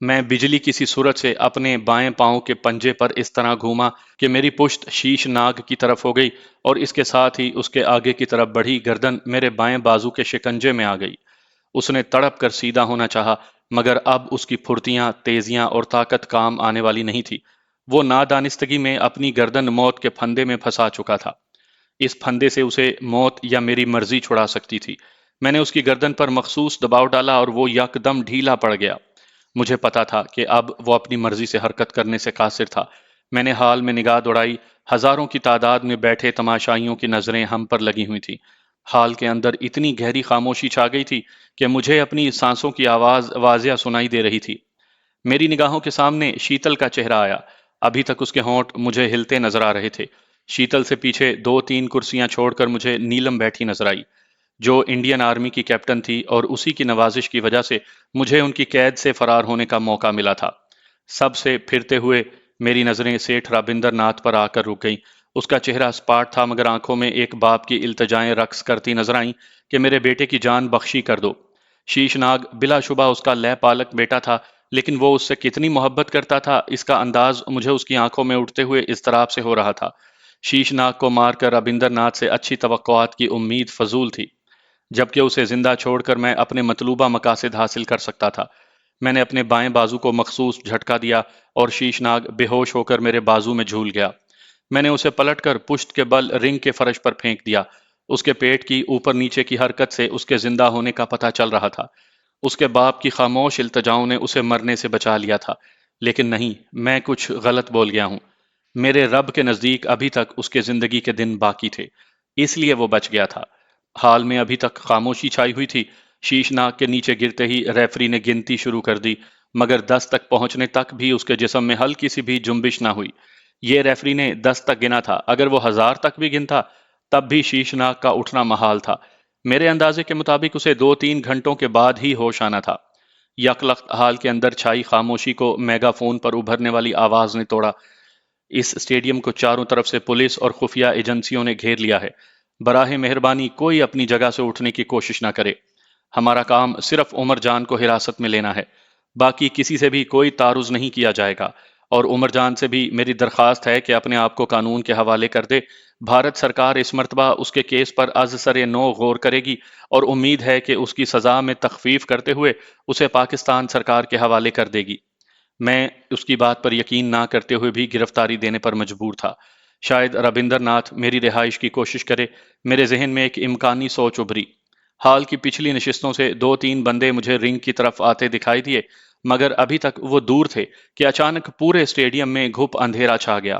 میں بجلی کسی صورت سے اپنے بائیں پاؤں کے پنجے پر اس طرح گھوما کہ میری پشت شیش ناگ کی طرف ہو گئی اور اس کے ساتھ ہی اس کے آگے کی طرف بڑھی گردن میرے بائیں بازو کے شکنجے میں آ گئی۔ اس نے تڑپ کر سیدھا ہونا چاہا، مگر اب اس کی پھرتیاں، تیزیاں اور طاقت کام آنے والی نہیں تھی۔ وہ نادانستگی میں اپنی گردن موت کے پھندے میں پھنسا چکا تھا۔ اس پھندے سے اسے موت یا میری مرضی چھڑا سکتی تھی۔ میں نے اس کی گردن پر مخصوص دباؤ ڈالا اور وہ یکدم ڈھیلا پڑ گیا۔ مجھے پتا تھا کہ اب وہ اپنی مرضی سے حرکت کرنے سے قاصر تھا۔ میں نے حال میں نگاہ دوڑائی۔ ہزاروں کی تعداد میں بیٹھے تماشائیوں کی نظریں ہم پر لگی ہوئی تھیں۔ حال کے اندر اتنی گہری خاموشی چھا گئی تھی کہ مجھے اپنی سانسوں کی آواز واضح سنائی دے رہی تھی۔ میری نگاہوں کے سامنے شیتل کا چہرہ آیا۔ ابھی تک اس کے ہونٹ مجھے ہلتے نظر آ رہے تھے۔ شیتل سے پیچھے دو تین کرسیاں چھوڑ کر مجھے نیلم بیٹھی نظر آئی، جو انڈین آرمی کی کیپٹن تھی، اور اسی کی نوازش کی وجہ سے مجھے ان کی قید سے فرار ہونے کا موقع ملا تھا۔ سب سے پھرتے ہوئے میری نظریں سیٹھ رابندر ناتھ پر آ کر رک گئیں۔ اس کا چہرہ اسپاٹ تھا، مگر آنکھوں میں ایک باپ کی التجائیں رقص کرتی نظر آئیں کہ میرے بیٹے کی جان بخشی کر دو۔ شیش ناگ بلا شبہ اس کا لے پالک بیٹا تھا، لیکن وہ اس سے کتنی محبت کرتا تھا، اس کا انداز مجھے اس کی آنکھوں میں اٹھتے ہوئے اضطراب سے ہو رہا تھا۔ شیش ناگ کو مار کر رابندر ناتھ سے اچھی توقعات کی امید فضول تھی، جبکہ اسے زندہ چھوڑ کر میں اپنے مطلوبہ مقاصد حاصل کر سکتا تھا۔ میں نے اپنے بائیں بازو کو مخصوص جھٹکا دیا اور شیش ناگ بے ہوش ہو کر میرے بازو میں جھول گیا۔ میں نے اسے پلٹ کر پشت کے بل رنگ کے فرش پر پھینک دیا۔ اس کے پیٹ کی اوپر نیچے کی حرکت سے اس کے زندہ ہونے کا پتہ چل رہا تھا۔ اس کے باپ کی خاموش التجاؤں نے اسے مرنے سے بچا لیا تھا، لیکن نہیں، میں کچھ غلط بول گیا ہوں۔ میرے رب کے نزدیک ابھی تک اس کے زندگی کے دن باقی تھے، اس لیے وہ بچ گیا تھا۔ حال میں ابھی تک خاموشی چھائی ہوئی تھی۔ شیش ناگ کے نیچے گرتے ہی ریفری نے گنتی شروع کر دی، مگر 10 تک پہنچنے تک بھی اس کے جسم میں ہلکی سی بھی جنبش نہ ہوئی۔ یہ ریفری نے 10 تک گنا تھا، اگر وہ 1000 تک بھی گنتا تب بھی شیش ناگ کا اٹھنا محال تھا۔ میرے اندازے کے مطابق اسے 2-3 گھنٹوں کے بعد ہی ہوش آنا تھا۔ یکلخت حال کے اندر چھائی خاموشی کو میگا فون پر ابھرنے والی آواز نے توڑا۔ اس اسٹیڈیم کو چاروں طرف سے پولیس اور خفیہ ایجنسیوں نے گھیر لیا ہے۔ براہ مہربانی کوئی اپنی جگہ سے اٹھنے کی کوشش نہ کرے۔ ہمارا کام صرف عمر جان کو حراست میں لینا ہے، باقی کسی سے بھی کوئی تعرض نہیں کیا جائے گا، اور عمر جان سے بھی میری درخواست ہے کہ اپنے آپ کو قانون کے حوالے کر دے۔ بھارت سرکار اس مرتبہ اس کے کیس پر از سر نو غور کرے گی، اور امید ہے کہ اس کی سزا میں تخفیف کرتے ہوئے اسے پاکستان سرکار کے حوالے کر دے گی۔ میں اس کی بات پر یقین نہ کرتے ہوئے بھی گرفتاری دینے پر مجبور تھا۔ شاید رابندر ناتھ میری رہائش کی کوشش کرے۔ میرے ذہن میں ایک امکانی سوچ ابھری۔ حال کی پچھلی نشستوں سے 2-3 بندے مجھے رنگ کی طرف آتے دکھائی دیے، مگر ابھی تک وہ دور تھے کہ اچانک پورے اسٹیڈیم میں گھپ اندھیرا چھا گیا۔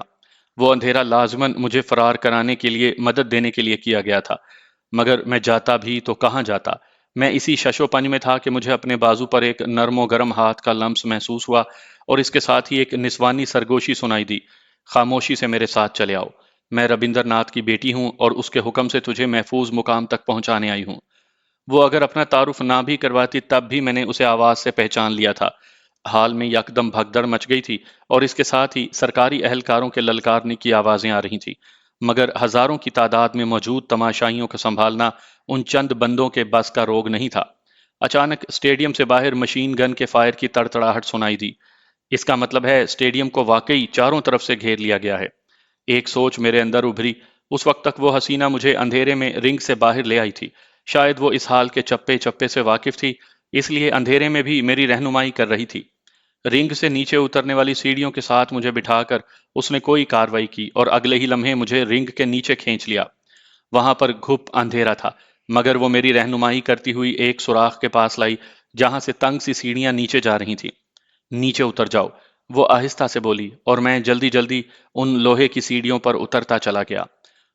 وہ اندھیرا لازماً مجھے فرار کرانے کے لیے، مدد دینے کے لیے کیا گیا تھا، مگر میں جاتا بھی تو کہاں جاتا؟ میں اسی شش و پنج میں تھا کہ مجھے اپنے بازو پر ایک نرم و گرم ہاتھ کا لمس محسوس ہوا، اور اس کے ساتھ ہی ایک نسوانی سرگوشی سنائی دی: خاموشی سے میرے ساتھ چلے آؤ، میں رابندر ناتھ کی بیٹی ہوں اور اس کے حکم سے تجھے محفوظ مقام تک پہنچانے آئی ہوں۔ وہ اگر اپنا تعارف نہ بھی کرواتی تب بھی میں نے اسے آواز سے پہچان لیا تھا۔ حال میں یکدم بھگدڑ مچ گئی تھی، اور اس کے ساتھ ہی سرکاری اہلکاروں کے للکارنے کی آوازیں آ رہی تھیں، مگر ہزاروں کی تعداد میں موجود تماشائیوں کو سنبھالنا ان چند بندوں کے بس کا روگ نہیں تھا۔ اچانک اسٹیڈیم سے باہر مشین گن کے فائر کی تڑتڑاہٹ سنائی دی۔ اس کا مطلب ہے اسٹیڈیم کو واقعی چاروں طرف سے گھیر لیا گیا ہے۔ ایک سوچ میرے اندر ابھری۔ اس وقت تک وہ حسینہ مجھے اندھیرے میں رنگ سے باہر لے آئی تھی۔ شاید وہ اس حال کے چپے چپے سے واقف تھی، اس لیے اندھیرے میں بھی میری رہنمائی کر رہی تھی۔ رنگ سے نیچے اترنے والی سیڑھیوں کے ساتھ مجھے بٹھا کر اس نے کوئی کاروائی کی، اور اگلے ہی لمحے مجھے رنگ کے نیچے کھینچ لیا۔ وہاں پر گھپ اندھیرا تھا، مگر وہ میری رہنمائی کرتی ہوئی ایک سوراخ کے پاس لائی جہاں سے تنگ سی سیڑھیاں نیچے جا رہی تھیں۔ نیچے اتر جاؤ، وہ آہستہ سے بولی، اور میں جلدی جلدی ان لوہے کی سیڑھیوں پر اترتا چلا گیا۔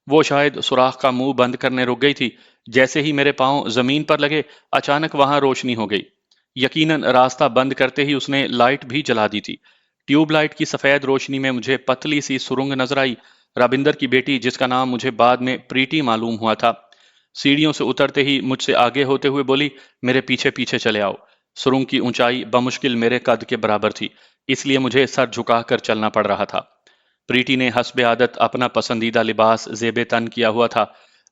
وہ شاید سوراخ کا منہ بند کرنے رک گئی تھی۔ جیسے ہی میرے پاؤں زمین پر لگے، اچانک وہاں روشنی ہو گئی۔ یقیناً راستہ بند کرتے ہی اس نے لائٹ بھی جلا دی تھی۔ ٹیوب لائٹ کی سفید روشنی میں مجھے پتلی سی سرنگ نظر آئی۔ رابندر کی بیٹی، جس کا نام مجھے بعد میں پریٹی معلوم ہوا تھا، سیڑھیوں سے اترتے ہی مجھ سے آگے ہوتے ہوئے بولی: میرے پیچھے پیچھے چلے آؤ۔ سرنگ کی اونچائی بمشکل میرے قد کے برابر تھی، اس لیے مجھے سر جھکا کر چلنا پڑ رہا تھا۔ پریٹی نے حسب عادت اپنا پسندیدہ لباس زیب تن کیا ہوا تھا،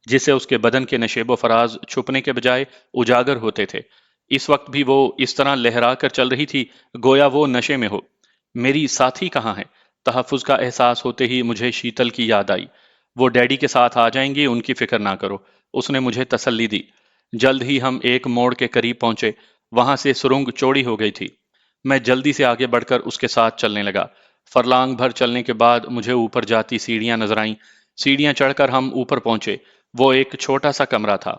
جس سے اس کے بدن کے نشیب و فراز چھپنے کے بجائے اجاگر ہوتے تھے۔ اس وقت بھی وہ اس طرح لہرا کر چل رہی تھی گویا وہ نشے میں ہو۔ میری ساتھی کہاں ہے؟ تحفظ کا احساس ہوتے ہی مجھے شیتل کی یاد آئی۔ وہ ڈیڈی کے ساتھ آ جائیں گی، ان کی فکر نہ کرو، اس نے مجھے تسلی دی۔ جلد ہی ہم ایک موڑ کے قریب پہنچے، وہاں سے سرنگ چوڑی ہو گئی تھی۔ میں جلدی سے آگے بڑھ کر اس کے ساتھ چلنے لگا۔ فرلانگ بھر چلنے کے بعد مجھے اوپر جاتی سیڑھیاں نظر آئیں۔ سیڑھیاں چڑھ کر ہم اوپر پہنچے۔ وہ ایک چھوٹا سا کمرہ تھا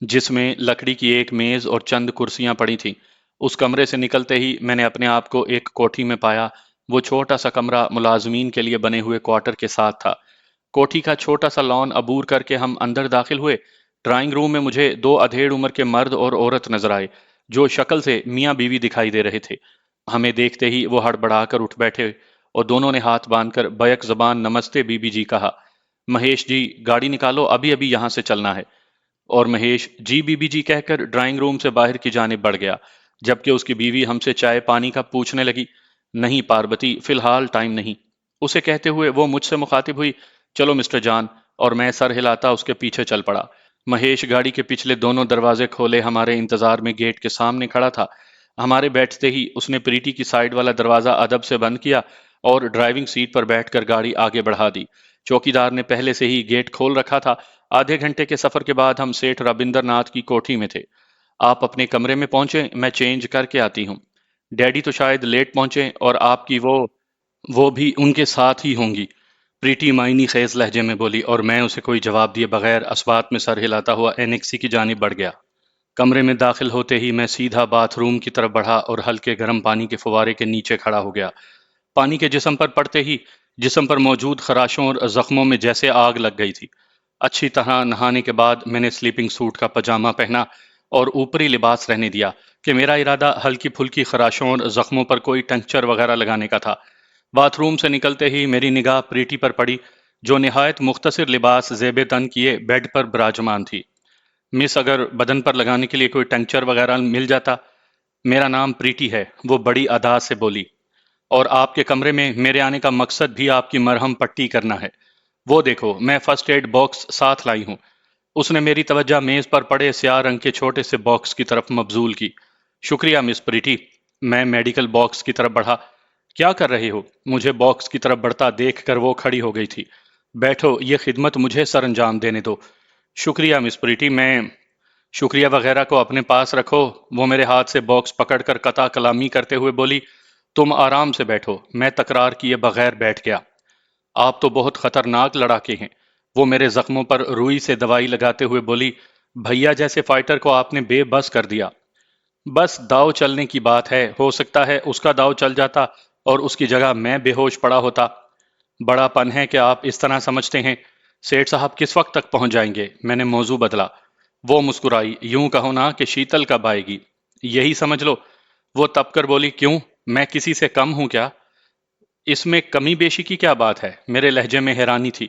جس میں لکڑی کی ایک میز اور چند کرسیاں پڑی تھیں۔ اس کمرے سے نکلتے ہی میں نے اپنے آپ کو ایک کوٹھی میں پایا۔ وہ چھوٹا سا کمرہ ملازمین کے لیے بنے ہوئے کوارٹر کے ساتھ تھا۔ کوٹھی کا چھوٹا سا لان عبور کر کے ہم اندر داخل ہوئے۔ ڈرائنگ روم میں مجھے دو ادھیڑ عمر کے مرد اور عورت نظر آئے جو شکل سے میاں بیوی دکھائی دے رہے تھے۔ ہمیں دیکھتے ہی وہ ہڑبڑا کر اٹھ بیٹھے اور دونوں نے ہاتھ باندھ کر بیک زبان نمستے بی بی جی کہا۔ مہیش جی گاڑی نکالو، ابھی ابھی یہاں سے چلنا ہے۔ اور مہیش جی بی بی جی کہہ کر ڈرائنگ روم سے باہر کی جانب بڑھ گیا، جبکہ اس کی بیوی ہم سے چائے پانی کا پوچھنے لگی۔ نہیں پاربتی، فی الحال ٹائم نہیں، اسے کہتے ہوئے وہ مجھ سے مخاطب ہوئی۔ چلو مسٹر جان، اور میں سر ہلاتا اس کے پیچھے چل پڑا۔ مہیش گاڑی کے پچھلے دونوں دروازے کھولے ہمارے انتظار میں گیٹ کے سامنے کھڑا تھا۔ ہمارے بیٹھتے ہی اس نے پریٹی کی سائیڈ والا دروازہ ادب سے بند کیا اور ڈرائیونگ سیٹ پر بیٹھ کر گاڑی آگے بڑھا دی۔ چوکیدار نے پہلے سے ہی گیٹ کھول رکھا تھا۔ آدھے گھنٹے کے سفر کے بعد ہم سیٹھ رابندر ناتھ کی کوٹھی میں تھے۔ آپ اپنے کمرے میں پہنچے، میں چینج کر کے آتی ہوں۔ ڈیڈی تو شاید لیٹ پہنچے اور آپ کی وہ بھی ان کے ساتھ ہی ہوں گی، پریٹی معنی خیز لہجے میں بولی، اور میں اسے کوئی جواب دیے بغیر اسبات میں سر ہلاتا ہوا اینیکسی کی جانب بڑھ گیا۔ کمرے میں داخل ہوتے ہی میں سیدھا باتھ روم کی طرف بڑھا اور ہلکے گرم پانی کے فوارے کے نیچے کھڑا ہو گیا۔ پانی کے جسم پر پڑتے ہی جسم پر موجود خراشوں اور زخموں میں جیسے آگ لگ گئی تھی۔ اچھی طرح نہانے کے بعد میں نے سلیپنگ سوٹ کا پاجامہ پہنا اور اوپری لباس رہنے دیا کہ میرا ارادہ ہلکی پھلکی خراشوں اور زخموں پر کوئی ٹنکچر وغیرہ لگانے کا تھا۔ باتھ روم سے نکلتے ہی میری نگاہ پریٹی پر پڑی جو نہایت مختصر لباس زیب تن کیے بیڈ پر براجمان تھی۔ مس، اگر بدن پر لگانے کے لیے کوئی ٹنکچر وغیرہ مل جاتا۔ میرا نام پریٹی ہے، وہ بڑی ادا سے بولی، اور آپ کے کمرے میں میرے آنے کا مقصد بھی آپ کی مرہم پٹی کرنا ہے۔ وہ دیکھو، میں فرسٹ ایڈ باکس ساتھ لائی ہوں۔ اس نے میری توجہ میز پر پڑے سیاہ رنگ کے چھوٹے سے باکس کی طرف مبذول کی۔ شکریہ مس پریٹی۔ میں میڈیکل باکس کی طرف بڑھا۔ کیا کر رہے ہو؟ مجھے باکس کی طرف بڑھتا دیکھ کر وہ کھڑی ہو گئی تھی۔ بیٹھو، یہ خدمت مجھے سر انجام دینے دو۔ شکریہ مس پریٹی، میں شکریہ وغیرہ کو اپنے پاس رکھو۔ وہ میرے ہاتھ سے باکس پکڑ کر قطع کلامی کرتے ہوئے بولی، تم آرام سے بیٹھو۔ میں تکرار کیے بغیر بیٹھ گیا۔ آپ تو بہت خطرناک لڑاکے ہیں، وہ میرے زخموں پر روئی سے دوائی لگاتے ہوئے بولی۔ بھیا جیسے فائٹر کو آپ نے بے بس کر دیا۔ بس داؤ چلنے کی بات ہے، ہو سکتا ہے اس کا داؤ چل جاتا اور اس کی جگہ میں بے ہوش پڑا ہوتا۔ بڑا پن ہے کہ آپ اس طرح سمجھتے ہیں۔ سیٹھ صاحب کس وقت تک پہنچ جائیں گے؟ میں نے موضوع بدلا۔ وہ مسکرائی۔ یوں کہو نا کہ شیتل کب آئے گی، یہی سمجھ لو۔ وہ تپ کر بولی، کیوں، میں کسی سے کم ہوں کیا؟ اس میں کمی بیشی کی کیا بات ہے؟ میرے لہجے میں حیرانی تھی۔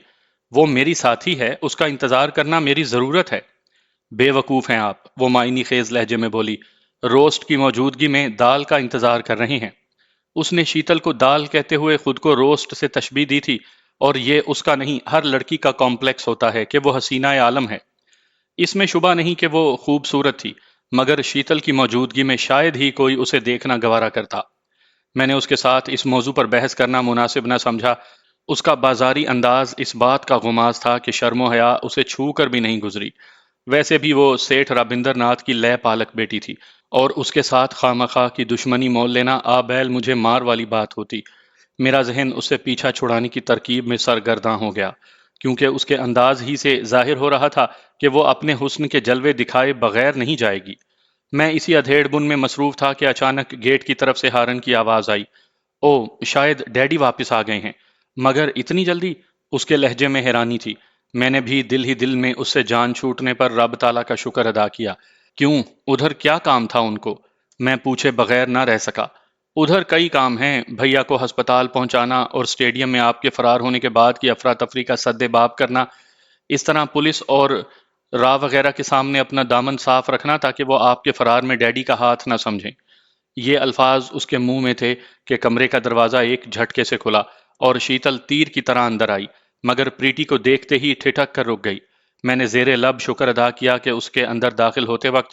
وہ میری ساتھی ہے، اس کا انتظار کرنا میری ضرورت ہے۔ بے وقوف ہیں آپ، وہ معنی خیز لہجے میں بولی۔ روسٹ کی موجودگی میں دال کا انتظار کر رہے ہیں۔ اس نے شیتل کو دال کہتے ہوئے خود کو روسٹ سے تشبیہ دی تھی، اور یہ اس کا نہیں، ہر لڑکی کا کمپلیکس ہوتا ہے کہ وہ حسینہ عالم ہے۔ اس میں شبہ نہیں کہ وہ خوبصورت تھی، مگر شیتل کی موجودگی میں شاید ہی کوئی اسے دیکھنا گوارا کرتا۔ میں نے اس کے ساتھ اس موضوع پر بحث کرنا مناسب نہ سمجھا۔ اس کا بازاری انداز اس بات کا غماز تھا کہ شرم و حیا اسے چھو کر بھی نہیں گزری۔ ویسے بھی وہ سیٹھ رابندر ناتھ کی لے پالک بیٹی تھی، اور اس کے ساتھ خواہ کی دشمنی مول لینا آبیل مجھے مار والی بات ہوتی۔ میرا ذہن اس سے پیچھا چھڑانے کی ترکیب میں سرگرداں ہو گیا، کیونکہ اس کے انداز ہی سے ظاہر ہو رہا تھا کہ وہ اپنے حسن کے جلوے دکھائے بغیر نہیں جائے گی۔ میں اسی ادھیڑ بن میں مصروف تھا کہ اچانک گیٹ کی طرف سے ہارن کی آواز آئی۔ او، شاید ڈیڈی واپس آ گئے ہیں، مگر اتنی جلدی؟ اس کے لہجے میں حیرانی تھی۔ میں نے بھی دل ہی دل میں اس سے جان چھوٹنے پر رب تعالیٰ کا شکر ادا کیا۔ کیوں، ادھر کیا کام تھا ان کو؟ میں پوچھے بغیر نہ رہ سکا۔ ادھر کئی کام ہیں، بھیا کو ہسپتال پہنچانا اور اسٹیڈیم میں آپ کے فرار ہونے کے بعد کی افراتفری کا سد باب کرنا، اس طرح پولیس اور راہ وغیرہ کے سامنے اپنا دامن صاف رکھنا تاکہ وہ آپ کے فرار میں ڈیڈی کا ہاتھ نہ سمجھیں۔ یہ الفاظ اس کے منہ میں تھے کہ کمرے کا دروازہ ایک جھٹکے سے کھلا اور شیتل تیر کی طرح اندر آئی، مگر پریٹی کو دیکھتے ہی ٹھٹک کر رک گئی۔ میں نے زیر لب شکر ادا کیا کہ اس کے اندر داخل ہوتے وقت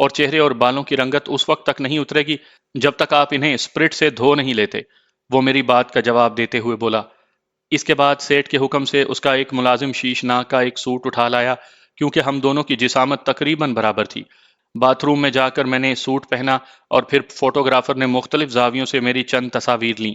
اور چہرے اور بالوں کی رنگت اس وقت تک نہیں اترے گی جب تک آپ انہیں اسپرٹ سے دھو نہیں لیتے۔ وہ میری بات کا جواب دیتے ہوئے بولا۔ اس کے بعد سیٹھ کے حکم سے اس کا ایک ملازم شیش ناگ کا ایک سوٹ اٹھا لایا، کیونکہ ہم دونوں کی جسامت تقریباً برابر تھی۔ باتھ روم میں جا کر میں نے سوٹ پہنا اور پھر فوٹوگرافر نے مختلف زاویوں سے میری چند تصاویر لیں۔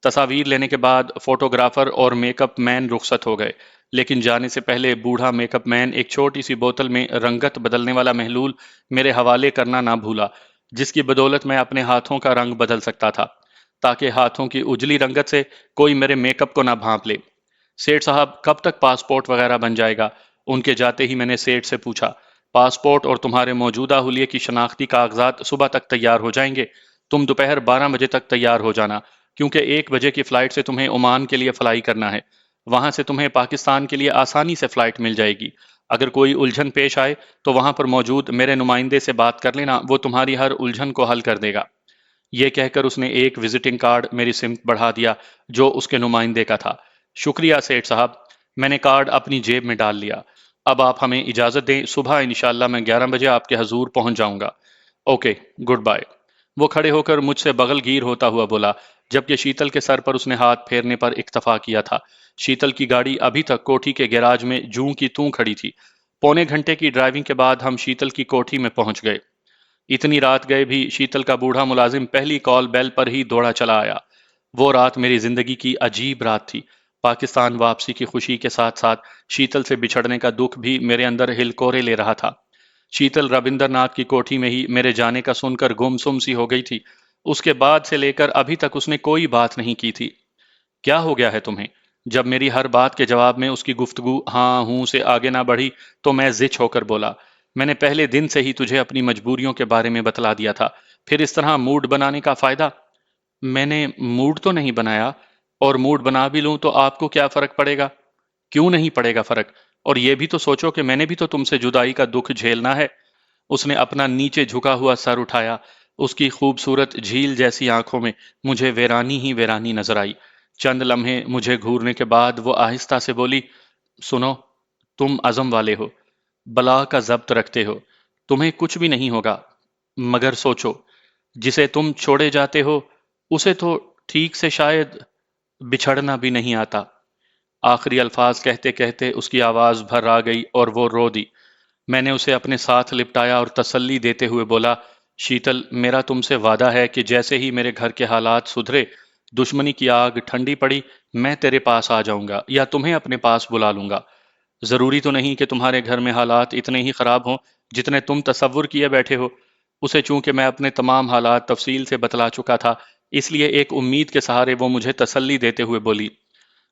تصاویر لینے کے بعد فوٹوگرافر اور میک اپ مین رخصت ہو گئے، لیکن جانے سے پہلے بوڑھا میک اپ مین ایک چھوٹی سی بوتل میں رنگت بدلنے والا محلول میرے حوالے کرنا نہ بھولا، جس کی بدولت میں اپنے ہاتھوں کا رنگ بدل سکتا تھا، تاکہ ہاتھوں کی اجلی رنگت سے کوئی میرے میک اپ کو نہ بھانپ لے۔ سیٹھ صاحب کب تک پاسپورٹ وغیرہ بن جائے گا؟ ان کے جاتے ہی میں نے سیٹھ سے پوچھا۔ پاسپورٹ اور تمہارے موجودہ حلیے کی شناختی کاغذات صبح تک تیار ہو جائیں گے۔ تم دوپہر 12 بجے تک تیار ہو جانا، کیونکہ 1 بجے کی فلائٹ سے تمہیں عمان کے لیے فلائی کرنا ہے۔ وہاں سے تمہیں پاکستان کے لیے آسانی سے فلائٹ مل جائے گی۔ اگر کوئی الجھن پیش آئے تو وہاں پر موجود میرے نمائندے سے بات کر لینا، وہ تمہاری ہر الجھن کو حل کر دے گا۔ یہ کہہ کر اس نے ایک وزٹنگ کارڈ میری سمت بڑھا دیا جو اس کے نمائندے کا تھا۔ شکریہ سیٹھ صاحب، میں نے کارڈ اپنی جیب میں ڈال لیا۔ اب آپ ہمیں اجازت دیں، صبح انشاءاللہ میں 11 بجے آپ کے حضور پہنچ جاؤں گا۔ Okay, good bye. وہ کھڑے ہو کر مجھ سے بغل گیر ہوتا ہوا بولا، جبکہ شیتل کے سر پر اس نے ہاتھ پھیرنے پر اکتفا کیا تھا۔ شیتل کی گاڑی ابھی تک کوٹھی کے گیراج میں جوں کی توں کھڑی تھی۔ پونے گھنٹے کی ڈرائیونگ کے بعد ہم شیتل کی کوٹھی میں پہنچ گئے۔ اتنی رات گئے بھی شیتل کا بوڑھا ملازم پہلی کال بیل پر ہی دوڑا چلا آیا۔ وہ رات میری زندگی کی عجیب رات تھی۔ پاکستان واپسی کی خوشی کے ساتھ ساتھ شیتل سے بچھڑنے کا دکھ بھی میرے اندر ہلکورے لے رہا تھا۔ شیتل ربندر ناتھ کی کوٹھی میں ہی میرے جانے کا سن کر گم سم سی ہو گئی تھی۔ اس کے بعد سے لے کر ابھی تک اس نے کوئی بات نہیں کی تھی۔ کیا ہو گیا ہے تمہیں؟ جب میری ہر بات کے جواب میں اس کی گفتگو ہاں ہوں سے آگے نہ بڑھی تو میں زچ ہو کر بولا، میں نے پہلے دن سے ہی تجھے اپنی مجبوریوں کے بارے میں بتلا دیا تھا، پھر اس طرح موڈ بنانے کا فائدہ؟ میں نے موڈ تو نہیں بنایا، اور موڈ بنا بھی لوں تو آپ کو کیا فرق پڑے گا؟ کیوں نہیں پڑے گا فرق؟ اور یہ بھی تو سوچو کہ میں نے بھی تو تم سے جدائی کا دکھ جھیلنا ہے۔ اس نے اپنا نیچے جھکا ہوا سر اٹھایا۔ اس کی خوبصورت جھیل جیسی آنکھوں میں مجھے ویرانی ہی ویرانی نظر آئی۔ چند لمحے مجھے گھورنے کے بعد وہ آہستہ سے بولی، سنو، تم عزم والے ہو، بلا کا ضبط رکھتے ہو، تمہیں کچھ بھی نہیں ہوگا، مگر سوچو، جسے تم چھوڑے جاتے ہو اسے تو ٹھیک سے شاید بچھڑنا بھی نہیں آتا۔ آخری الفاظ کہتے کہتے اس کی آواز بھر آ گئی اور وہ رو دی۔ میں نے اسے اپنے ساتھ لپٹایا اور تسلی دیتے ہوئے بولا، شیتل، میرا تم سے وعدہ ہے کہ جیسے ہی میرے گھر کے حالات سدھرے، دشمنی کی آگ ٹھنڈی پڑی، میں تیرے پاس آ جاؤں گا یا تمہیں اپنے پاس بلا لوں گا۔ ضروری تو نہیں کہ تمہارے گھر میں حالات اتنے ہی خراب ہوں جتنے تم تصور کیے بیٹھے ہو۔ اسے چونکہ میں اپنے تمام حالات تفصیل سے بتلا چکا تھا، اس لیے ایک امید کے سہارے وہ مجھے تسلی دیتے ہوئے بولی،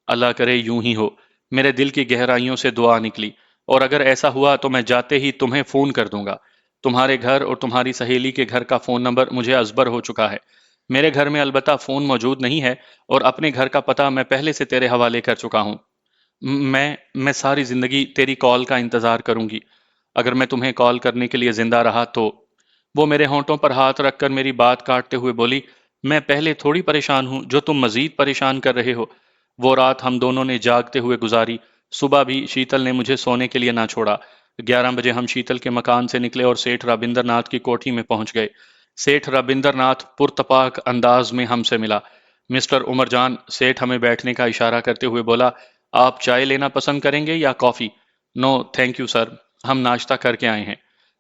اللہ کرے یوں ہی ہو۔ میرے دل کی گہرائیوں سے دعا نکلی، اور اگر ایسا ہوا تو میں جاتے ہی تمہیں فون کر دوں گا۔ تمہارے گھر اور تمہاری سہیلی کے گھر کا فون نمبر مجھے ازبر ہو چکا ہے۔ میرے گھر میں البتہ فون موجود نہیں ہے، اور اپنے گھر کا پتہ میں پہلے سے تیرے حوالے کر چکا ہوں۔ میں ساری زندگی تیری کال کا انتظار کروں گی، اگر میں تمہیں کال کرنے کے لیے زندہ رہا تو۔ وہ میرے ہونٹوں پر ہاتھ رکھ کر میری بات کاٹتے ہوئے بولی، میں پہلے تھوڑی پریشان ہوں جو تم مزید پریشان کر رہے ہو۔ وہ رات ہم دونوں نے جاگتے ہوئے گزاری۔ صبح بھی شیتل نے مجھے سونے کے لیے نہ چھوڑا۔ 11 بجے ہم شیتل کے مکان سے نکلے اور سیٹھ رابندر ناتھ کی کوٹھی میں پہنچ گئے۔ سیٹھ رابندر ناتھ پرتپاک انداز میں ہم سے ملا۔ مسٹر عمر جان، سیٹھ ہمیں بیٹھنے کا اشارہ کرتے ہوئے بولا، آپ چائے لینا پسند کریں گے یا کافی؟ نو تھینک یو سر، ہم ناشتہ کر کے آئے ہیں۔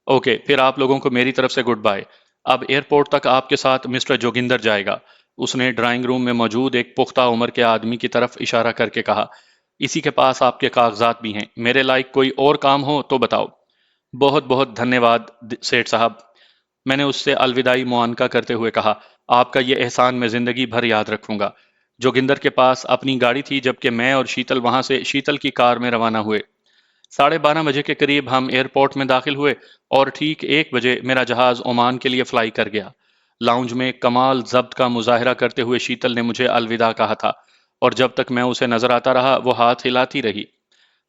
اوکے، پھر آپ لوگوں کو میری طرف سے گڈ بائے۔ اب ایئرپورٹ تک آپ کے ساتھ مسٹر جوگندر جائے گا۔ اس نے ڈرائنگ روم میں موجود ایک پختہ عمر کے آدمی کی طرف اشارہ کر کے کہا، اسی کے پاس آپ کے کاغذات بھی ہیں، میرے لائق کوئی اور کام ہو تو بتاؤ۔ بہت بہت دھنیہ واد سیٹھ صاحب، میں نے اس سے الوداعی معانقہ کرتے ہوئے کہا، آپ کا یہ احسان میں زندگی بھر یاد رکھوں گا۔ جوگندر کے پاس اپنی گاڑی تھی، جبکہ میں اور شیتل وہاں سے شیتل کی کار میں روانہ ہوئے۔ 12:30 کے قریب ہم ایئرپورٹ میں داخل ہوئے، اور ٹھیک 1 بجے میرا جہاز عمان کے لیے فلائی کر گیا۔ لاؤنج میں کمال ضبط کا مظاہرہ کرتے ہوئے شیتل نے مجھے الوداع کہا تھا، اور جب تک میں اسے نظر آتا رہا وہ ہاتھ ہلاتی رہی۔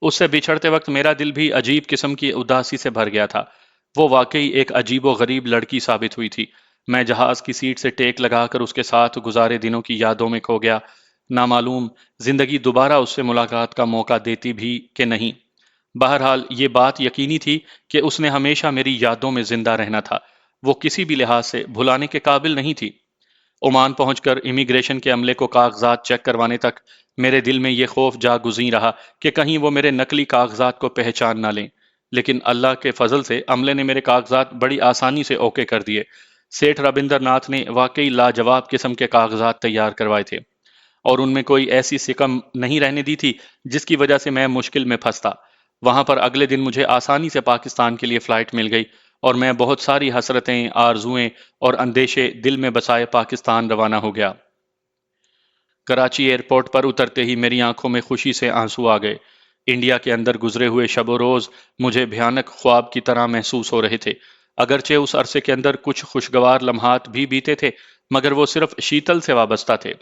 اس سے بچھڑتے وقت میرا دل بھی عجیب قسم کی اداسی سے بھر گیا تھا۔ وہ واقعی ایک عجیب و غریب لڑکی ثابت ہوئی تھی۔ میں جہاز کی سیٹ سے ٹیک لگا کر اس کے ساتھ گزارے دنوں کی یادوں میں کھو گیا۔ نامعلوم زندگی دوبارہ اس سے ملاقات کا موقع دیتی بھی کہ نہیں۔ بہرحال یہ بات یقینی تھی کہ اس نے ہمیشہ میری یادوں میں زندہ رہنا تھا، وہ کسی بھی لحاظ سے بھلانے کے قابل نہیں تھی۔ عمان پہنچ کر امیگریشن کے عملے کو کاغذات چیک کروانے تک میرے دل میں یہ خوف جاگزیں رہا کہ کہیں وہ میرے نقلی کاغذات کو پہچان نہ لیں، لیکن اللہ کے فضل سے عملے نے میرے کاغذات بڑی آسانی سے اوکے کر دیے۔ سیٹھ رابندر ناتھ نے واقعی لاجواب قسم کے کاغذات تیار کروائے تھے، اور ان میں کوئی ایسی سکم نہیں رہنے دی تھی جس کی وجہ سے میں مشکل میں پھنستا۔ وہاں پر اگلے دن مجھے آسانی سے پاکستان کے لیے فلائٹ مل گئی، اور میں بہت ساری حسرتیں، آرزوئیں اور اندیشے دل میں بسائے پاکستان روانہ ہو گیا۔ کراچی ایئرپورٹ پر اترتے ہی میری آنکھوں میں خوشی سے آنسو آ گئے۔ انڈیا کے اندر گزرے ہوئے شب و روز مجھے بھیانک خواب کی طرح محسوس ہو رہے تھے۔ اگرچہ اس عرصے کے اندر کچھ خوشگوار لمحات بھی بیتے تھے، مگر وہ صرف شیتل سے وابستہ تھے۔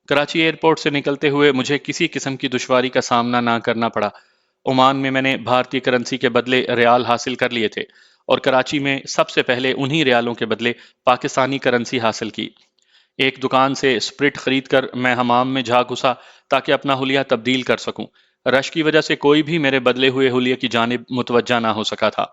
کراچی ایئرپورٹ سے نکلتے ہوئے مجھے کسی قسم کی دشواری کا سامنا نہ کرنا پڑا۔ عمان میں نے بھارتی کرنسی کے بدلے ریال حاصل کر لیے تھے، اور کراچی میں سب سے پہلے انہی ریالوں کے بدلے پاکستانی کرنسی حاصل کی۔ ایک دکان سے اسپرٹ خرید کر میں حمام میں جا گھسا تاکہ اپنا حلیہ تبدیل کر سکوں۔ رش کی وجہ سے کوئی بھی میرے بدلے ہوئے حلیے کی جانب متوجہ نہ ہو سکا تھا۔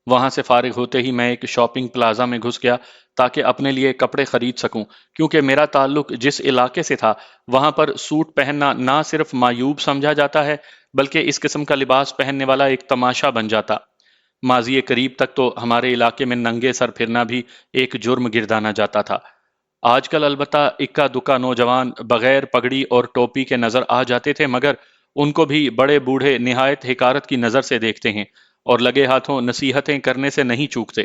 وہاں سے فارغ ہوتے ہی میں ایک شاپنگ پلازا میں گھس گیا تاکہ اپنے لیے کپڑے خرید سکوں، کیونکہ میرا تعلق جس علاقے سے تھا وہاں پر سوٹ پہننا نہ صرف معیوب سمجھا جاتا ہے، بلکہ اس قسم کا لباس پہننے والا ایک تماشا بن جاتا۔ ماضی قریب تک تو ہمارے علاقے میں ننگے سر پھرنا بھی ایک جرم گردانا جاتا تھا۔ آج کل البتہ اکا دکا نوجوان بغیر پگڑی اور ٹوپی کے نظر آ جاتے تھے، مگر ان کو بھی بڑے بوڑھے نہایت حقارت کی نظر سے دیکھتے ہیں اور لگے ہاتھوں نصیحتیں کرنے سے نہیں چوکتے۔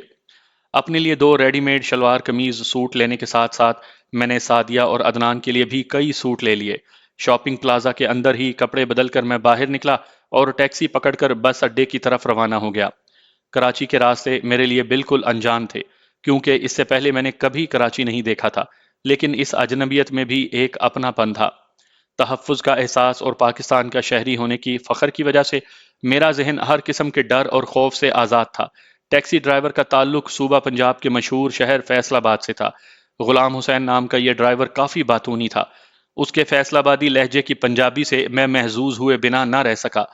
اپنے لیے 2 ریڈی میڈ شلوار قمیض سوٹ لینے کے ساتھ ساتھ میں نے سعدیہ اور عدنان کے لیے بھی کئی سوٹ لے لیے۔ شاپنگ پلازا کے اندر ہی کپڑے بدل کر میں باہر نکلا اور ٹیکسی پکڑ کر بس اڈے کی طرف روانہ ہو گیا۔ کراچی کے راستے میرے لیے بالکل انجان تھے، کیونکہ اس سے پہلے میں نے کبھی کراچی نہیں دیکھا تھا، لیکن اس اجنبیت میں بھی ایک اپنا پن تھا۔ تحفظ کا احساس اور پاکستان کا شہری ہونے کی فخر کی وجہ سے میرا ذہن ہر قسم کے ڈر اور خوف سے آزاد تھا۔ ٹیکسی ڈرائیور کا تعلق صوبہ پنجاب کے مشہور شہر فیصل آباد سے تھا۔ غلام حسین نام کا یہ ڈرائیور کافی باتونی تھا۔ اس کے فیصل آبادی لہجے کی پنجابی سے میں محظوظ ہوئے بنا نہ رہ سکا۔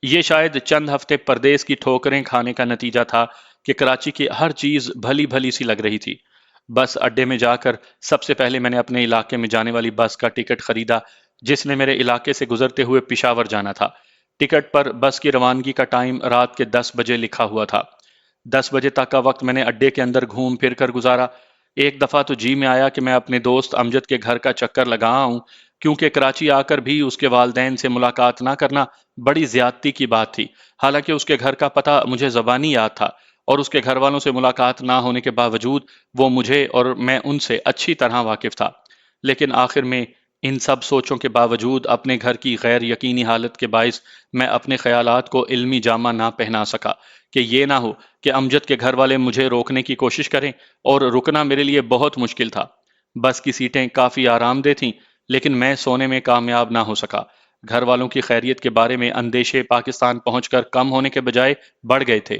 یہ شاید چند ہفتے پردیس کی ٹھوکریں کھانے کا نتیجہ تھا کہ کراچی کی ہر چیز بھلی بھلی سی لگ رہی تھی۔ بس اڈے میں جا کر سب سے پہلے میں نے اپنے علاقے میں جانے والی بس کا ٹکٹ خریدا، جس نے میرے علاقے سے گزرتے ہوئے پشاور جانا تھا۔ ٹکٹ پر بس کی روانگی کا ٹائم رات کے 10 بجے لکھا ہوا تھا۔ 10 بجے تک کا وقت میں نے اڈے کے اندر گھوم پھر کر گزارا۔ ایک دفعہ تو جی میں آیا کہ میں اپنے دوست امجد کے گھر کا چکر لگا آؤں، کیونکہ کراچی آ کر بھی اس کے والدین سے ملاقات نہ کرنا بڑی زیادتی کی بات تھی۔ حالانکہ اس کے گھر کا پتہ مجھے زبانی یاد تھا، اور اس کے گھر والوں سے ملاقات نہ ہونے کے باوجود وہ مجھے اور میں ان سے اچھی طرح واقف تھا۔ لیکن آخر میں ان سب سوچوں کے باوجود اپنے گھر کی غیر یقینی حالت کے باعث میں اپنے خیالات کو علمی جامہ نہ پہنا سکا کہ یہ نہ ہو کہ امجد کے گھر والے مجھے روکنے کی کوشش کریں، اور رکنا میرے لیے بہت مشکل تھا۔ بس کی سیٹیں کافی آرام دہ تھیں، لیکن میں سونے میں کامیاب نہ ہو سکا۔ گھر والوں کی خیریت کے بارے میں اندیشے پاکستان پہنچ کر کم ہونے کے بجائے بڑھ گئے تھے۔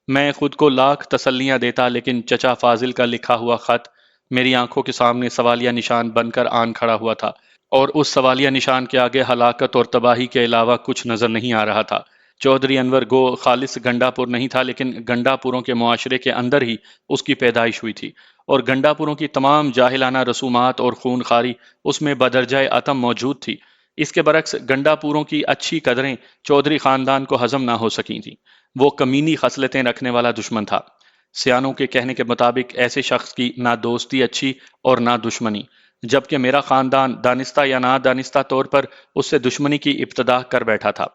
میں خود کو لاکھ تسلیاں دیتا، لیکن چچا فاضل کا لکھا ہوا خط میری آنکھوں کے سامنے سوالیہ نشان بن کر آن کھڑا ہوا تھا، اور اس سوالیہ نشان کے آگے ہلاکت اور تباہی کے علاوہ کچھ نظر نہیں آ رہا تھا۔ چودھری انور گو خالص گنڈا پور نہیں تھا، لیکن گنڈا پوروں کے معاشرے کے اندر ہی اس کی پیدائش ہوئی تھی، اور گنڈا پوروں کی تمام جاہلانہ رسومات اور خون خاری اس میں بدرجہ اتم موجود تھی۔ اس کے برعکس گنڈا پوروں کی اچھی قدریں چودھری خاندان کو ہضم نہ ہو سکی تھیں۔ وہ کمینی خصلتیں رکھنے والا دشمن تھا۔ سیانوں کے کہنے کے مطابق ایسے شخص کی نہ دوستی اچھی اور نہ دشمنی، جبکہ میرا خاندان دانستہ یا نہ دانستہ طور پر اس سے دشمنی کی ابتدا کر بیٹھا تھا۔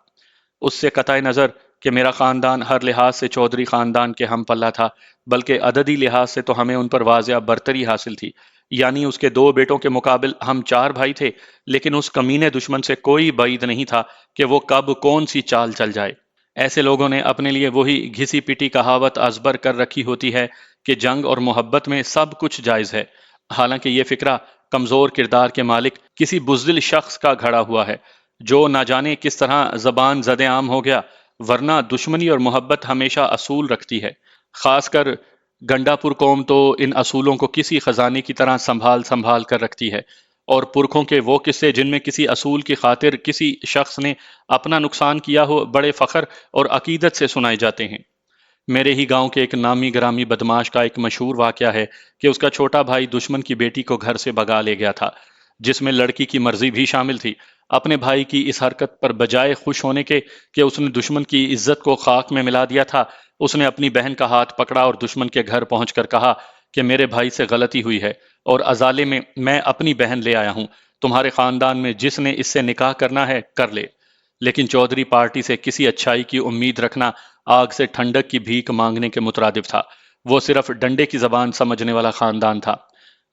اس سے قطع نظر کہ میرا خاندان ہر لحاظ سے چودھری خاندان کے ہم پلہ تھا، بلکہ عددی لحاظ سے تو ہمیں ان پر واضح برتری حاصل تھی، یعنی اس کے 2 بیٹوں کے مقابل ہم 4 بھائی تھے، لیکن اس کمینے دشمن سے کوئی بعید نہیں تھا کہ وہ کب کون سی چال چل جائے۔ ایسے لوگوں نے اپنے لیے وہی گھسی پٹی کہاوت ازبر کر رکھی ہوتی ہے کہ جنگ اور محبت میں سب کچھ جائز ہے، حالانکہ یہ فقرہ کمزور کردار کے مالک کسی بزدل شخص کا گھڑا ہوا ہے، جو نہ جانے کس طرح زبان زد عام ہو گیا، ورنہ دشمنی اور محبت ہمیشہ اصول رکھتی ہے۔ خاص کر گنڈا پور قوم تو ان اصولوں کو کسی خزانے کی طرح سنبھال سنبھال کر رکھتی ہے، اور پرکھوں کے وہ قصے جن میں کسی اصول کی خاطر کسی شخص نے اپنا نقصان کیا ہو بڑے فخر اور عقیدت سے سنائے جاتے ہیں۔ میرے ہی گاؤں کے ایک نامی گرامی بدماش کا ایک مشہور واقعہ ہے کہ اس کا چھوٹا بھائی دشمن کی بیٹی کو گھر سے بھگا لے گیا تھا، جس میں لڑکی کی مرضی بھی شامل تھی۔ اپنے بھائی کی اس حرکت پر بجائے خوش ہونے کے کہ اس نے دشمن کی عزت کو خاک میں ملا دیا تھا، اس نے اپنی بہن کا ہاتھ پکڑا اور دشمن کے گھر پہنچ کر کہا کہ میرے بھائی سے غلطی ہوئی ہے اور ازالے میں اپنی بہن لے آیا ہوں، تمہارے خاندان میں جس نے اس سے نکاح کرنا ہے کر لے۔ لیکن چودھری پارٹی سے کسی اچھائی کی امید رکھنا آگ سے ٹھنڈک کی بھیک مانگنے کے مترادف تھا۔ وہ صرف ڈنڈے کی زبان سمجھنے والا خاندان تھا،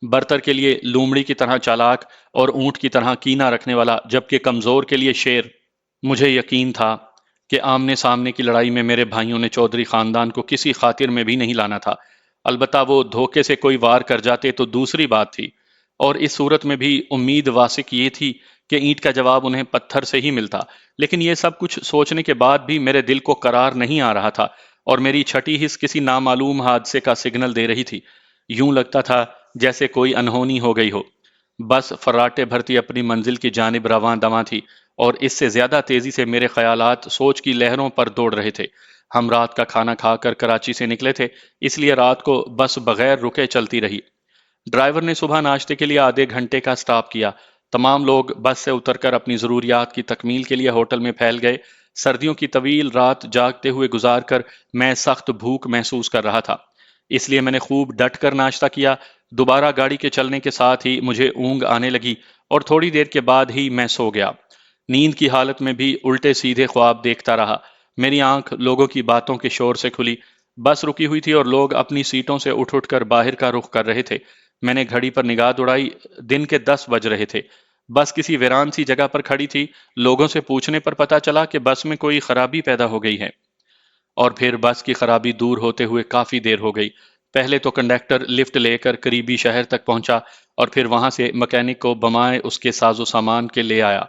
برتر کے لیے لومڑی کی طرح چالاک اور اونٹ کی طرح کینہ رکھنے والا، جبکہ کمزور کے لیے شیر۔ مجھے یقین تھا کہ آمنے سامنے کی لڑائی میں میرے بھائیوں نے چودھری خاندان کو کسی خاطر میں بھی نہیں لانا تھا۔ البتہ وہ دھوکے سے کوئی وار کر جاتے تو دوسری بات تھی، اور اس صورت میں بھی امید واسق یہ تھی کہ اینٹ کا جواب انہیں پتھر سے ہی ملتا۔ لیکن یہ سب کچھ سوچنے کے بعد بھی میرے دل کو قرار نہیں آ رہا تھا، اور میری چھٹی حص کسی نامعلوم حادثے کا سگنل دے رہی تھی۔ یوں لگتا تھا جیسے کوئی انہونی ہو گئی ہو۔ بس فراٹے بھرتی اپنی منزل کی جانب رواں دواں تھی، اور اس سے زیادہ تیزی سے میرے خیالات سوچ کی لہروں پر دوڑ رہے تھے۔ ہم رات کا کھانا کھا کر کراچی سے نکلے تھے، اس لیے رات کو بس بغیر رکے چلتی رہی۔ ڈرائیور نے صبح ناشتے کے لیے آدھے گھنٹے کا سٹاپ کیا۔ تمام لوگ بس سے اتر کر اپنی ضروریات کی تکمیل کے لیے ہوٹل میں پھیل گئے۔ سردیوں کی طویل رات جاگتے ہوئے گزار کر میں سخت بھوک محسوس کر رہا تھا، اس لیے میں نے خوب ڈٹ کر ناشتہ کیا۔ دوبارہ گاڑی کے چلنے کے ساتھ ہی مجھے اونگ آنے لگی، اور تھوڑی دیر کے بعد ہی میں سو گیا۔ نیند کی حالت میں بھی الٹے سیدھے خواب دیکھتا رہا۔ میری آنکھ لوگوں کی باتوں کے شور سے کھلی۔ بس رکی ہوئی تھی اور لوگ اپنی سیٹوں سے اٹھ کر باہر کا رخ کر رہے تھے۔ میں نے گھڑی پر نگاہ دوڑائی، دن کے 10 بج رہے تھے۔ بس کسی ویران سی جگہ پر کھڑی تھی۔ لوگوں سے پوچھنے پر پتا چلا کہ بس میں کوئی خرابی پیدا ہو گئی ہے، اور پھر بس کی خرابی دور ہوتے ہوئے کافی دیر ہو گئی۔ پہلے تو کنڈکٹر لفٹ لے کر قریبی شہر تک پہنچا، اور پھر وہاں سے مکینک کو بمائے اس کے ساز و سامان کے لے آیا۔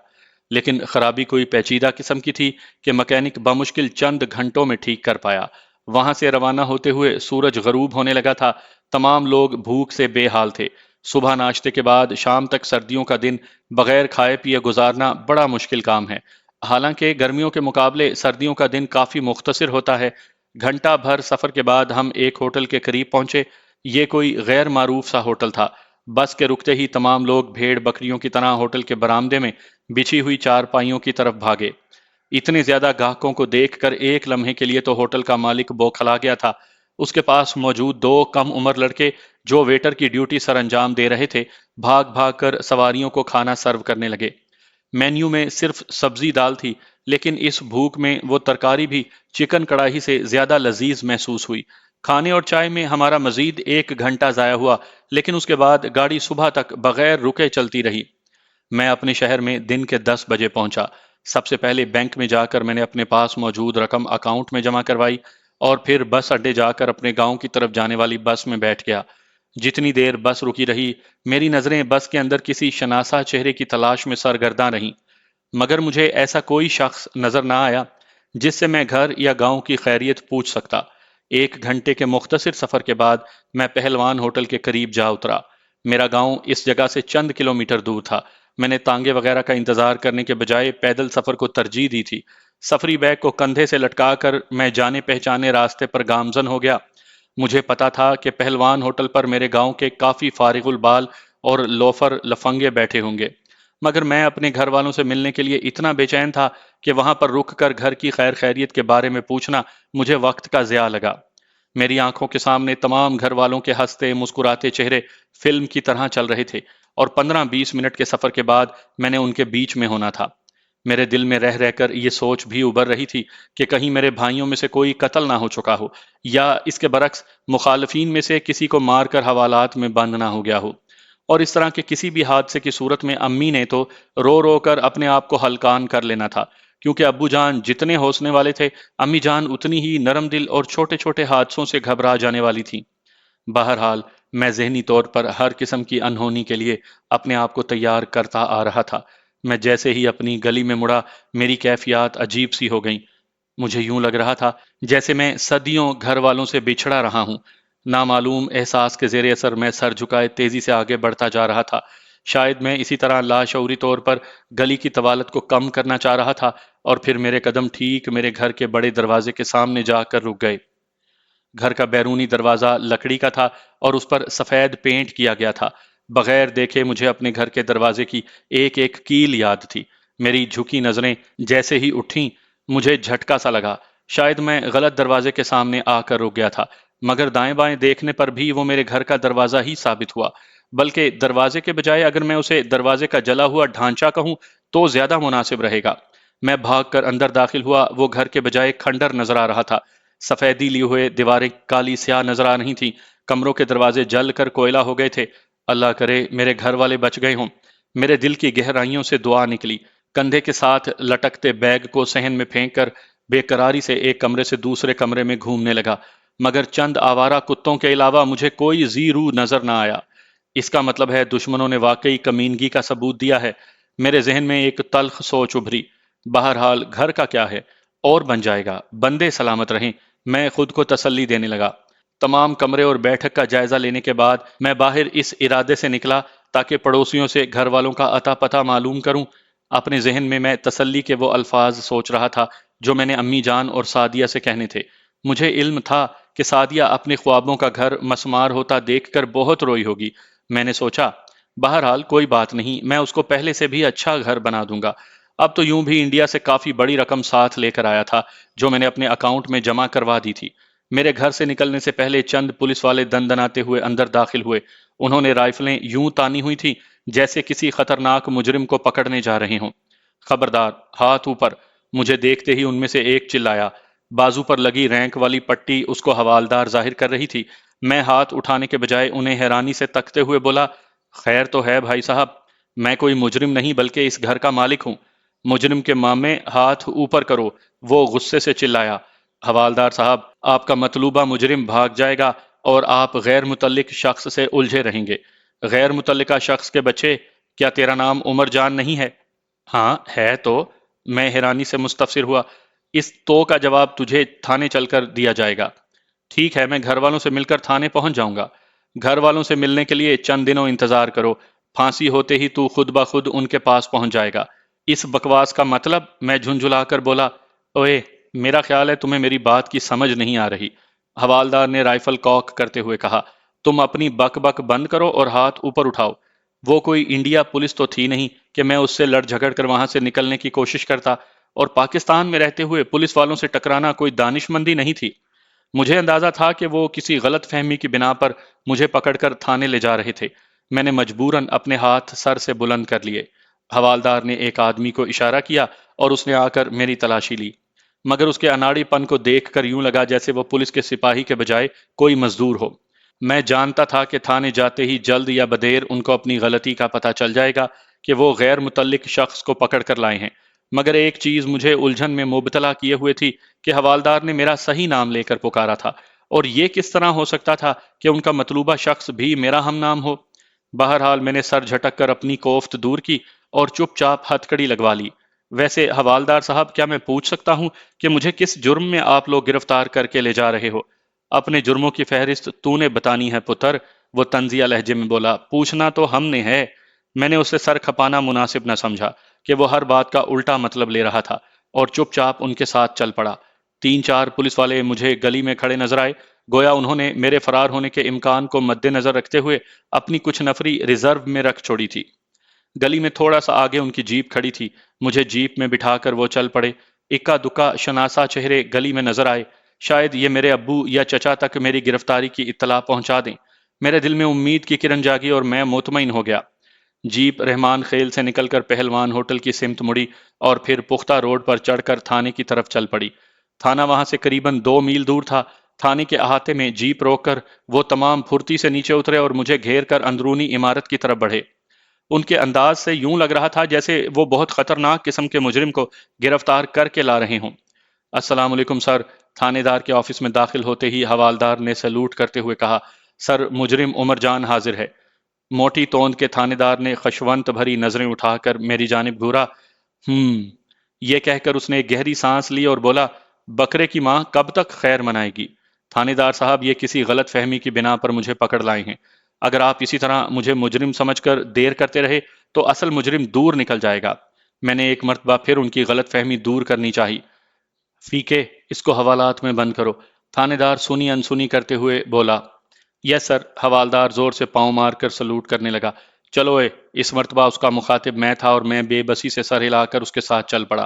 لیکن خرابی کوئی پیچیدہ قسم کی تھی کہ مکینک بمشکل چند گھنٹوں میں ٹھیک کر پایا۔ وہاں سے روانہ ہوتے ہوئے سورج غروب ہونے لگا تھا۔ تمام لوگ بھوک سے بے حال تھے۔ صبح ناشتے کے بعد شام تک سردیوں کا دن بغیر کھائے پیے گزارنا بڑا مشکل کام ہے۔ حالانکہ گرمیوں کے مقابلے سردیوں کا دن کافی مختصر ہوتا ہے۔ گھنٹہ بھر سفر کے بعد ہم ایک ہوٹل کے قریب پہنچے۔ یہ کوئی غیر معروف سا ہوٹل تھا۔ بس کے رکتے ہی تمام لوگ بھیڑ بکریوں کی طرح ہوٹل کے برآمدے میں بچھی ہوئی چارپائیوں کی طرف بھاگے۔ اتنے زیادہ گاہکوں کو دیکھ کر ایک لمحے کے لیے تو ہوٹل کا مالک بوکھلا گیا تھا۔ اس کے پاس موجود 2 کم عمر لڑکے جو ویٹر کی ڈیوٹی سر انجام دے رہے تھے، بھاگ بھاگ کر سواریوں کو کھانا سرو کرنے لگے۔ مینیو میں صرف سبزی دال تھی، لیکن اس بھوک میں وہ ترکاری بھی چکن کڑاہی سے زیادہ لذیذ محسوس ہوئی۔ کھانے اور چائے میں ہمارا مزید 1 گھنٹہ ضائع ہوا، لیکن اس کے بعد گاڑی صبح تک بغیر رکے چلتی رہی۔ میں اپنے شہر میں دن کے 10 بجے پہنچا۔ سب سے پہلے بینک میں جا کر میں نے اپنے پاس موجود رقم اکاؤنٹ میں جمع کروائی، اور پھر بس اڈے جا کر اپنے گاؤں کی طرف جانے والی بس میں بیٹھ گیا۔ جتنی دیر بس رکی رہی، میری نظریں بس کے اندر کسی شناسا چہرے کی تلاش میں سرگرداں رہیں، مگر مجھے ایسا کوئی شخص نظر نہ آیا جس سے میں گھر یا گاؤں کی خیریت پوچھ سکتا۔ 1 گھنٹے کے مختصر سفر کے بعد میں پہلوان ہوٹل کے قریب جا اترا۔ میرا گاؤں اس جگہ سے چند کلومیٹر دور تھا۔ میں نے تانگے وغیرہ کا انتظار کرنے کے بجائے پیدل سفر کو ترجیح دی تھی۔ سفری بیگ کو کندھے سے لٹکا کر میں جانے پہچانے راستے پر گامزن ہو گیا۔ مجھے پتا تھا کہ پہلوان ہوٹل پر میرے گاؤں کے کافی فارغ البال اور لوفر لفنگے بیٹھے ہوں گے، مگر میں اپنے گھر والوں سے ملنے کے لیے اتنا بے چین تھا کہ وہاں پر رک کر گھر کی خیر خیریت کے بارے میں پوچھنا مجھے وقت کا ضیاع لگا۔ میری آنکھوں کے سامنے تمام گھر والوں کے ہنستے مسکراتے چہرے فلم کی طرح چل رہے تھے، اور 15-20 منٹ کے سفر کے بعد میں نے ان کے بیچ میں ہونا تھا۔ میرے دل میں رہ رہ کر یہ سوچ بھی ابھر رہی تھی کہ کہیں میرے بھائیوں میں سے کوئی قتل نہ ہو چکا ہو، یا اس کے برعکس مخالفین میں سے کسی کو مار کر حوالات میں بند نہ ہو گیا ہو۔ اور اس طرح کے کسی بھی حادثے کی صورت میں امی نے تو رو رو کر اپنے آپ کو ہلکان کر لینا تھا، کیونکہ ابو جان جتنے حوصلے والے تھے، امی جان اتنی ہی نرم دل اور چھوٹے چھوٹے حادثوں سے گھبرا جانے والی تھی۔ بہرحال میں ذہنی طور پر ہر قسم کی انہونی کے لیے اپنے آپ کو تیار کرتا آ رہا تھا۔ میں جیسے ہی اپنی گلی میں مڑا، میری کیفیات عجیب سی ہو گئیں۔ مجھے یوں لگ رہا تھا جیسے میں صدیوں گھر والوں سے بچھڑا رہا ہوں۔ نامعلوم احساس کے زیر اثر میں سر جھکائے تیزی سے آگے بڑھتا جا رہا تھا۔ شاید میں اسی طرح لاشعوری طور پر گلی کی طوالت کو کم کرنا چاہ رہا تھا، اور پھر میرے قدم ٹھیک میرے گھر کے بڑے دروازے کے سامنے جا کر رک گئے۔ گھر کا بیرونی دروازہ لکڑی کا تھا اور اس پر سفید پینٹ کیا گیا تھا۔ بغیر دیکھے مجھے اپنے گھر کے دروازے کی ایک ایک کیل یاد تھی۔ میری جھکی نظریں جیسے ہی اٹھیں، مجھے جھٹکا سا لگا۔ شاید میں غلط دروازے کے سامنے آ کر رک گیا تھا، مگر دائیں بائیں دیکھنے پر بھی وہ میرے گھر کا دروازہ ہی ثابت ہوا۔ بلکہ دروازے کے بجائے اگر میں اسے دروازے کا جلا ہوا ڈھانچہ کہوں تو زیادہ مناسب رہے گا۔ میں بھاگ کر اندر داخل ہوا۔ وہ گھر کے بجائے کھنڈر نظر آ رہا تھا۔ سفیدی لیے ہوئے دیواریں کالی سیاہ نظر آ رہی تھیں، کمروں کے دروازے جل کر کوئلہ ہو گئے تھے۔ اللہ کرے میرے گھر والے بچ گئے ہوں۔ میرے دل کی گہرائیوں سے دعا نکلی۔ کندھے کے ساتھ لٹکتے بیگ کو صحن میں پھینک کر بے قراری سے ایک کمرے سے دوسرے کمرے میں گھومنے لگا، مگر چند آوارہ کتوں کے علاوہ مجھے کوئی ذی روح نظر نہ آیا۔ اس کا مطلب ہے دشمنوں نے واقعی کمینگی کا ثبوت دیا ہے۔ میرے ذہن میں ایک تلخ سوچ ابھری۔ بہرحال گھر کا کیا ہے، اور بن جائے گا، بندے سلامت رہیں، میں خود کو تسلی دینے لگا۔ تمام کمرے اور بیٹھک کا جائزہ لینے کے بعد میں باہر اس ارادے سے نکلا تاکہ پڑوسیوں سے گھر والوں کا اتا پتہ معلوم کروں۔ اپنے ذہن میں تسلی کے وہ الفاظ سوچ رہا تھا جو میں نے امی جان اور سعدیہ سے کہنے تھے۔ مجھے علم تھا کہ سعدیہ اپنے خوابوں کا گھر مسمار ہوتا دیکھ کر بہت روئی ہوگی۔ میں نے سوچا، بہرحال کوئی بات نہیں، میں اس کو پہلے سے بھی اچھا گھر بنا دوں گا۔ اب تو یوں بھی انڈیا سے کافی بڑی رقم ساتھ لے کر آیا تھا جو میں نے اپنے اکاؤنٹ میں جمع کروا دی تھی۔ میرے گھر سے نکلنے سے پہلے چند پولیس والے دندناتے ہوئے اندر داخل ہوئے۔ انہوں نے رائفلیں یوں تانی ہوئی تھیں جیسے کسی خطرناک مجرم کو پکڑنے جا رہے ہوں۔ خبردار، ہاتھ اوپر! مجھے دیکھتے ہی ان میں سے ایک چلایا۔ بازو پر لگی رینک والی پٹی اس کو حوالدار ظاہر کر رہی تھی۔ میں ہاتھ اٹھانے کے بجائے انہیں حیرانی سے تکتے ہوئے بولا، خیر تو ہے بھائی صاحب، میں کوئی مجرم نہیں بلکہ اس گھر کا مالک ہوں۔ مجرم کے مامے ہاتھ اوپر کرو! وہ غصے سے چلایا۔ حوالدار صاحب، آپ کا مطلوبہ مجرم بھاگ جائے گا اور آپ غیر متعلق شخص سے الجھے رہیں گے۔ غیر متعلقہ شخص کے بچے، کیا تیرا نام عمر جان نہیں ہے؟ ہاں ہے تو۔ میں حیرانی سے مستفسر ہوا۔ اس تو کا جواب تجھے تھانے چل کر دیا جائے گا۔ ٹھیک ہے، میں گھر والوں سے مل کر تھانے پہنچ جاؤں گا۔ گھر والوں سے ملنے کے لیے چند دنوں انتظار کرو، پھانسی ہوتے ہی تو خود بخود ان کے پاس پہنچ جائے گا۔ اس بکواس کا مطلب؟ میں جھنجھلا کر بولا، اوئے، میرا خیال ہے تمہیں میری بات کی سمجھ نہیں آ رہی۔ حوالدار نے رائفل کاک کرتے ہوئے کہا، تم اپنی بک بک بند کرو اور ہاتھ اوپر اٹھاؤ۔ وہ کوئی انڈیا پولیس تو تھی نہیں کہ میں اس سے لڑ جھگڑ کر وہاں سے نکلنے کی کوشش کرتا، اور پاکستان میں رہتے ہوئے پولیس والوں سے ٹکرانا کوئی دانش مندی نہیں تھی۔ مجھے اندازہ تھا کہ وہ کسی غلط فہمی کی بنا پر مجھے پکڑ کر تھانے لے جا رہے تھے۔ میں نے مجبوراً اپنے ہاتھ سر سے بلند کر لیے۔ حوالدار نے ایک آدمی کو اشارہ کیا اور اس نے آ کر میری تلاشی لی، مگر اس کے اناڑی پن کو دیکھ کر یوں لگا جیسے وہ پولیس کے سپاہی کے بجائے کوئی مزدور ہو۔ میں جانتا تھا کہ تھانے جاتے ہی جلد یا بدیر ان کو اپنی غلطی کا پتہ چل جائے گا کہ وہ غیر متعلق شخص کو پکڑ کر لائے ہیں، مگر ایک چیز مجھے الجھن میں مبتلا کیے ہوئے تھی کہ حوالدار نے میرا صحیح نام لے کر پکارا تھا، اور یہ کس طرح ہو سکتا تھا کہ ان کا مطلوبہ شخص بھی میرا ہم نام ہو؟ بہرحال میں نے سر جھٹک کر اپنی کوفت دور کی اور چپ چاپ ہتھ کڑی لگوا لی۔ ویسے حوالدار صاحب، کیا میں پوچھ سکتا ہوں کہ مجھے کس جرم میں آپ لوگ گرفتار کر کے لے جا رہے ہو؟ اپنے جرموں کی فہرست تو نے بتانی ہے پتر، وہ طنزیہ لہجے میں بولا۔ پوچھنا تو ہم نے ہے۔ میں نے اسے سر کھپانا مناسب نہ سمجھا کہ وہ ہر بات کا الٹا مطلب لے رہا تھا، اور چپ چاپ ان کے ساتھ چل پڑا۔ تین چار پولیس والے مجھے گلی میں کھڑے نظر آئے، گویا انہوں نے میرے فرار ہونے کے امکان کو مد نظر رکھتے ہوئے اپنی کچھ نفری ریزرو میں رکھ چھوڑی تھی۔ گلی میں تھوڑا سا آگے ان کی جیپ کھڑی تھی۔ مجھے جیپ میں بٹھا کر وہ چل پڑے۔ اکا دکا شناسا چہرے گلی میں نظر آئے، شاید یہ میرے ابو یا چچا تک میری گرفتاری کی اطلاع پہنچا دیں۔ میرے دل میں امید کی کرن جاگی اور میں مطمئن ہو گیا۔ جیپ رحمان خیل سے نکل کر پہلوان ہوٹل کی سمت مڑی اور پھر پختہ روڈ پر چڑھ کر تھانے کی طرف چل پڑی۔ تھانہ وہاں سے قریباً 2 میل دور تھا۔ تھانے کے احاطے میں جیپ روک کر وہ تمام پھرتی سے نیچے اترے اور مجھے گھیر کر اندرونی عمارت کی طرف بڑھے۔ ان کے انداز سے یوں لگ رہا تھا جیسے وہ بہت خطرناک قسم کے مجرم کو گرفتار کر کے لا رہے ہوں۔ السلام علیکم سر، تھانے دار کے آفس میں داخل ہوتے ہی حوالدار نے سلوٹ کرتے ہوئے کہا، سر مجرم عمر جان حاضر ہے۔ موٹی توند کے تھانے دار نے خشونت بھری نظریں اٹھا کر میری جانب گھورا۔ یہ کہہ کر اس نے ایک گہری سانس لی اور بولا، بکرے کی ماں کب تک خیر منائے گی؟ تھانے دار صاحب، یہ کسی غلط فہمی کی بنا پر مجھے پکڑ لائے ہیں۔ اگر آپ اسی طرح مجھے مجرم سمجھ کر دیر کرتے رہے تو اصل مجرم دور نکل جائے گا۔ میں نے ایک مرتبہ پھر ان کی غلط فہمی دور کرنی چاہی۔ فیکے، اس کو حوالات میں بند کرو، تھانے دار سنی انسنی کرتے ہوئے بولا۔ یس سر، حوالدار زور سے پاؤں مار کر سلوٹ کرنے لگا۔ چلو اے، اس مرتبہ اس کا مخاطب میں تھا اور میں بے بسی سے سر ہلا کر اس کے ساتھ چل پڑا۔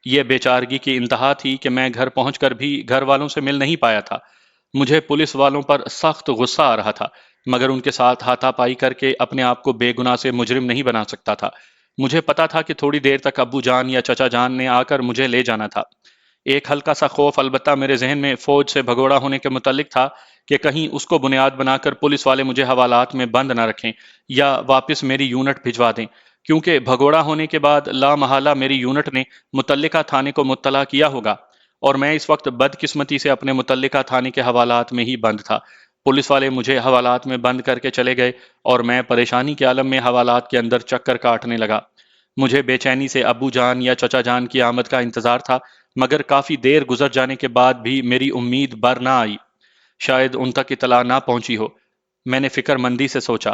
یہ بیچارگی کی انتہا تھی کہ میں گھر پہنچ کر بھی گھر والوں سے مل نہیں پایا تھا۔ مجھے پولیس والوں پر سخت غصہ آ رہا تھا، مگر ان کے ساتھ ہاتھا پائی کر کے اپنے آپ کو بے گناہ سے مجرم نہیں بنا سکتا تھا۔ مجھے پتا تھا کہ تھوڑی دیر تک ابو جان یا چچا جان نے آ کر مجھے لے جانا تھا۔ ایک ہلکا سا خوف البتہ میرے ذہن میں فوج سے بھگوڑا ہونے کے متعلق تھا کہ کہیں اس کو بنیاد بنا کر پولیس والے مجھے حوالات میں بند نہ رکھیں یا واپس میری یونٹ بھجوا دیں، کیونکہ بھگوڑا ہونے کے بعد لا محالہ میری یونٹ نے متعلقہ تھانے کو مطلع کیا ہوگا، اور میں اس وقت بدقسمتی سے اپنے متعلقہ تھانے کے حوالات میں ہی بند تھا۔ پولیس والے مجھے حوالات میں بند کر کے چلے گئے اور میں پریشانی کے عالم میں حوالات کے اندر چکر کاٹنے لگا۔ مجھے بے چینی سے ابو جان یا چچا جان کی آمد کا انتظار تھا، مگر کافی دیر گزر جانے کے بعد بھی میری امید بر نہ آئی۔ شاید ان تک اطلاع نہ پہنچی ہو، میں نے فکر مندی سے سوچا۔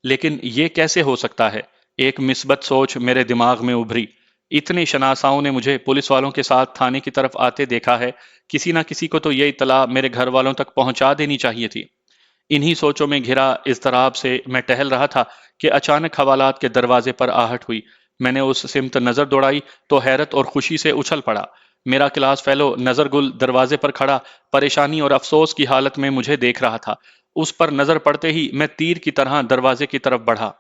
لیکن یہ کیسے ہو سکتا ہے؟ ایک مثبت سوچ میرے دماغ میں ابھری۔ اتنے شناساؤں نے مجھے پولیس والوں کے ساتھ تھانے کی طرف آتے دیکھا ہے، کسی نہ کسی کو تو یہ اطلاع میرے گھر والوں تک پہنچا دینی چاہیے تھی۔ انہی سوچوں میں گھرا اضطراب سے میں ٹہل رہا تھا کہ اچانک حوالات کے دروازے پر آہٹ ہوئی۔ میں نے اس سمت نظر دوڑائی تو حیرت اور خوشی سے اچھل پڑا۔ میرا کلاس فیلو نظر گل دروازے پر کھڑا پریشانی اور افسوس کی حالت میں مجھے دیکھ رہا تھا۔ اس پر نظر پڑتے ہی میں تیر کی طرح دروازے کی طرف بڑھا۔